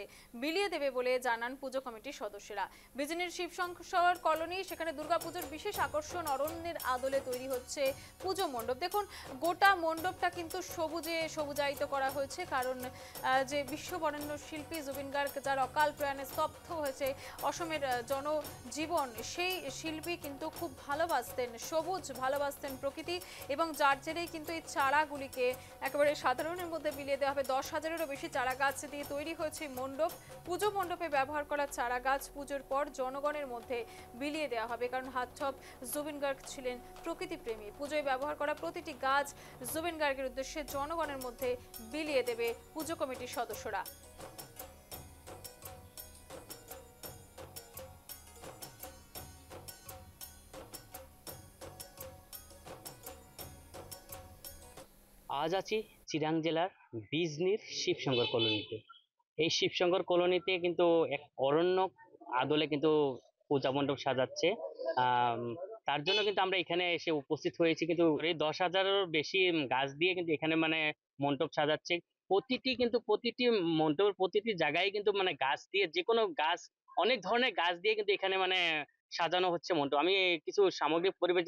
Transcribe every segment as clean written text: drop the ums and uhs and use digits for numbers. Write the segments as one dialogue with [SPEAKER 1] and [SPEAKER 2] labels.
[SPEAKER 1] করে বিলিয়ে দেবে বলে জানান পুজো কমিটির সদস্যরা। বিজনির শিবশঙ্কর কলোনি, সেখানে দুর্গাপুজোর বিশেষ আকর্ষণ অরণ্যের আদলে তৈরি হচ্ছে পুজো মণ্ডপ। দেখুন, গোটা মণ্ডপটা কিন্তু সবুজে সবুজায়িত করা হয়েছে, কারণ যে বিশ্ববরেণ্য শিল্পী জুবিন গার্গ, যার অকাল প্রয়াণে স্তব্ধ হয়েছে অসমের জনজীবন, সেই শিল্পী কিন্তু খুব ভালোবাসতেন সবুজ, ভালোবাসতেন প্রকৃতি, এবং যার জেরেই কিন্তু এই চারাগুলিকে একেবারে সাধারণের মধ্যে বিলিয়ে দেওয়া হবে। 10,000-এরও বেশি চারা গাছ দিয়ে তৈরি হয়েছে মণ্ডপ। পুজো মণ্ডপে ব্যবহার করা চারা গাছ পুজোর পর জনগণের মধ্যে বিলিয়ে দেওয়া হবে, কারণ হাতছপ জুবিন গার্গ ছিলেন প্রকৃতিপ্রেমী। পুজোয় ব্যবহার করা প্রতিটি গাছ জুবিন গার্গের উদ্দেশ্যে জনগণের মধ্যে বিলিয়ে দেবে পুজো কমিটির সদস্যরা।
[SPEAKER 2] আজ আছি চিরাং জেলার বিজনির শিবশঙ্কর কলোনিতে। এই শিবশঙ্কর কলোনিতে কিন্তু এক অরণ্য আদলে কিন্তু পূজা মণ্ডপ সাজাচ্ছে। আম, তার জন্য কিন্তু আমরা এখানে এসে উপস্থিত হয়েছি, কিন্তু এই 10,000-এর বেশি গাছ দিয়ে কিন্তু এখানে মানে মণ্ডপ সাজাচ্ছে। প্রতিটি মণ্ডপের প্রতিটি জায়গায় কিন্তু মানে গাছ দিয়ে, যে কোনো গাছ, অনেক ধরনের গাছ দিয়ে কিন্তু এখানে মানে সাজানো হচ্ছে মণ্ডপ। আমি কিছু সামগ্রিক পরিবেশ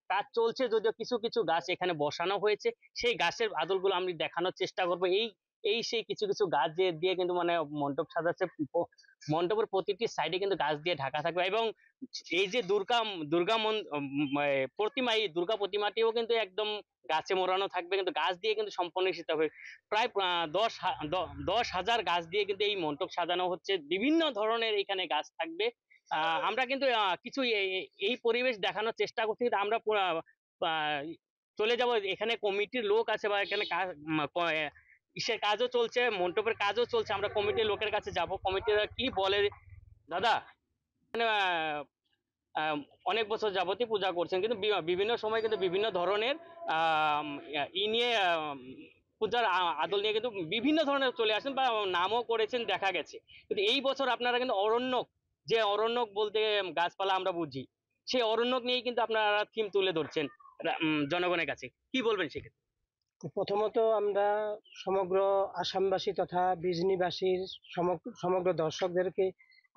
[SPEAKER 2] কাজ চলছে, যদিও কিছু কিছু গাছ এখানে বসানো হয়েছে, সেই গাছের আদলগুলো আমি দেখানোর চেষ্টা করবো। এই এই সেই কিছু কিছু গাছ দিয়ে কিন্তু মানে মণ্ডপ সাজাচ্ছে। মণ্ডপের প্রতিটি সাইডে কিন্তু গাছ দিয়ে ঢাকা থাকবে, এবং এই যে দুর্গা দুর্গা প্রতিমা, এই দুর্গা প্রতিমাটিও কিন্তু একদম গাছে মোড়ানো থাকবে, কিন্তু গাছ দিয়ে কিন্তু সম্পূর্ণ শীত হবে। প্রায় 10,000 গাছ দিয়ে কিন্তু এই মণ্ডপ সাজানো হচ্ছে। বিভিন্ন ধরনের এখানে গাছ থাকবে। আমরা কিন্তু কিছু এই পরিবেশ দেখানোর চেষ্টা করছি, কিন্তু আমরা চলে যাব, এখানে কমিটির লোক আছে বা এখানে ইসের কাজও চলছে, মণ্ডপের কাজও চলছে। আমরা কমিটির লোকের কাছে যাব, কমিটিরা কি বলে। দাদা, মানে, আহ, অনেক বছর যাবতই পূজা করছেন, কিন্তু বিভিন্ন সময় কিন্তু বিভিন্ন ধরনের আহ ই নিয়ে পূজার আদল নিয়ে কিন্তু বিভিন্ন ধরনের চলে আসেন বা নামও করেছেন দেখা গেছে। কিন্তু এই বছর আপনারা কিন্তু অরণ্যক, যে অরণ্যক বলতে গাছপালা আমরা বুঝি, সেই অরণ্যক নিয়েই কিন্তু আপনারা থিম তুলে ধরছেন জনগণের কাছে। কি বলবেন সেক্ষেত্রে?
[SPEAKER 3] প্রথমত আমরা সমগ্র আসামবাসী তথা বিজনিবাসীর সমগ্র দর্শকদেরকে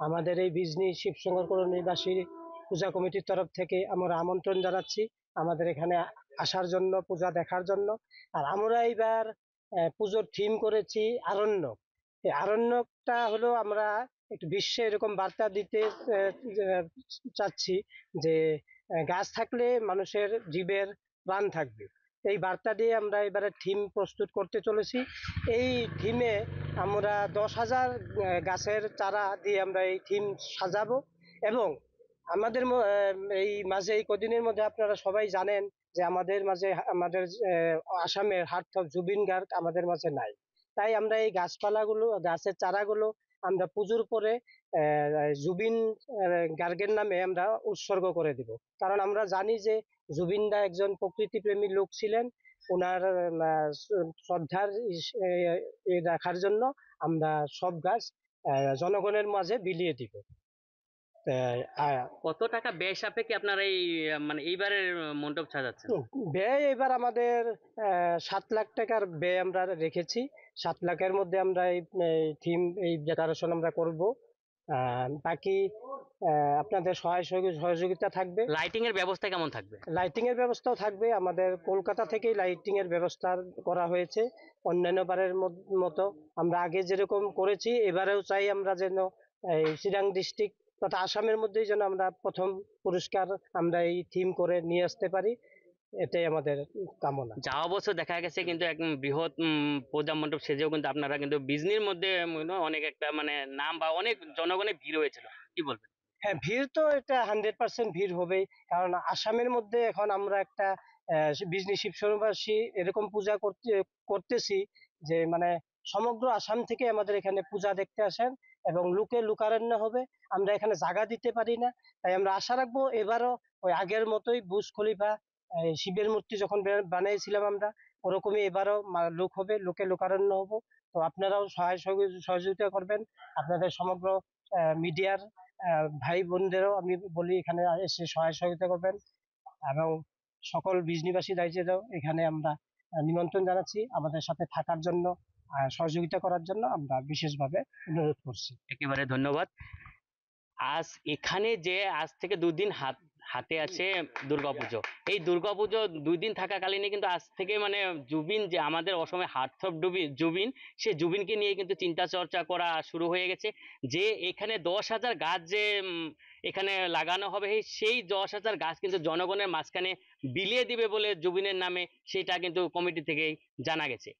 [SPEAKER 3] আমাদের এই বিজনি শিবশঙ্কর কলোনিবাসীর পূজা কমিটির তরফ থেকে আমরা আমন্ত্রণ জানাচ্ছি আমাদের এখানে আসার জন্য, পূজা দেখার জন্য। আর আমরা এইবার পুজোর থিম করেছি আরণ্যক। এই আরণ্যকটা হলো আমরা একটু বিশ্বে এরকম বার্তা দিতে চাচ্ছি যে গাছ থাকলে মানুষের জীবের প্রাণ থাকবে। এই বার্তা দিয়ে আমরা এবারে থিম প্রস্তুত করতে চলেছি। এই থিমে আমরা 10,000 গাছের চারা দিয়ে আমরা এই থিম সাজাবো। এবং আমাদের এই মাঝে, এই কদিনের মধ্যে আপনারা সবাই জানেন যে আমাদের মাঝে, আমাদের আসামের হার্টথ্রব জুবিন গার্গ আমাদের মাঝে নাই। তাই আমরা এই গাছপালাগুলো, গাছের চারাগুলো আমরা পুজোর পরে জুবিন গার্গের নামে আমরা উৎসর্গ করে দিব। কারণ আমরা জানি যে জুবিন দা একজন প্রকৃতিপ্রেমী লোক ছিলেন। ওনার শ্রদ্ধার রাখার জন্য আমরা সব গাছ জনগণের মাঝে বিলিয়ে দিব।
[SPEAKER 2] কত টাকা ব্যয় সাপেক্ষে আপনারা এই মানে এইবারের মণ্ডপ সাজাচ্ছেন?
[SPEAKER 3] ব্যয় এবার আমাদের 7 লাখ টাকার ব্যয় আমরা রেখেছি। 7 লাখের মধ্যে আমরা এই থিম, এই ডেকোরেশন আমরা করব। বাকি আপনাদের সহযোগিতা থাকবে।
[SPEAKER 2] লাইটিং এর ব্যবস্থা কেমন থাকবে?
[SPEAKER 3] লাইটিং এর ব্যবস্থাও থাকবে। আমাদের কলকাতা থেকেই লাইটিং এর ব্যবস্থা করা হয়েছে। অন্যান্য বারের মতো আমরা আগে যেরকম করেছি, এবারেও চাই আমরা যেন এই চিরাং ডিস্ট্রিক্ট তথা আসামের মধ্যেই যেন আমরা প্রথম পুরস্কার আমরা এই থিম করে নিয়ে আসতে পারি, এটাই আমাদের কামনা।
[SPEAKER 2] যাওয়া বছর দেখা গেছে কিন্তু একদম বৃহৎ পূজা মণ্ডপ সেজেও কিন্তু আপনারা কিন্তু বিজনির মধ্যে অনেক একটা মানে নাম বা অনেক জনগণের ভিড় হয়েছিল। কি বলবেন?
[SPEAKER 3] হ্যাঁ, ভিড় তো এটা 100% ভিড় হবেই। কারণ আসামের মধ্যে এখন আমরা একটা বিজনি শিবশঙ্করবাসী এরকম পূজা করতেছি যে মানে সমগ্র আসাম থেকে আমাদের এখানে পূজা দেখতে আসেন, এবং লোকে লোকারণ্য হবে। আমরা এখানে জায়গা দিতে পারি না, তাই আমরা আশা রাখবো এবারও ওই আগের মতোই বুর্জ খলিফা শিবের মূর্তি যখন বানিয়েছিলাম আমরা, ওরকমই এবারও লোক হবে, লোকে লোকারণ্য হবো। তো আপনারাও সহযোগিতা করবেন। আপনাদের সমগ্র মিডিয়ার ভাই বোনদেরও আমি বলি এখানে এসে সহযোগিতা করবেন, এবং সকল বিজনিবাসী রাইজেরও এখানে আমরা নিমন্ত্রণ জানাচ্ছি আমাদের সাথে থাকার জন্য। সহযোগিতা করার জন্য আমরা বিশেষভাবে অনুরোধ করছি।
[SPEAKER 2] একেবারে ধন্যবাদ। এখানে যে আজ থেকে দুদিন হাতে আছে দুর্গাপুজো। এই দুর্গাপুজো 2 দিন থাকাকালীনই কিন্তু আজ থেকে মানে জুবিন, যে আমাদের অসমে হার্ট অফ জুবিন, সে জুবিনকে নিয়ে কিন্তু চিন্তা চর্চা করা শুরু হয়ে গেছে। যে এখানে 10,000 গাছ যে এখানে লাগানো হবে, সেই 10,000 গাছ কিন্তু জনগণের মাঝখানে বিলিয়ে দিবে বলে জুবিনের নামে, সেটা কিন্তু কমিটি থেকেই জানা গেছে।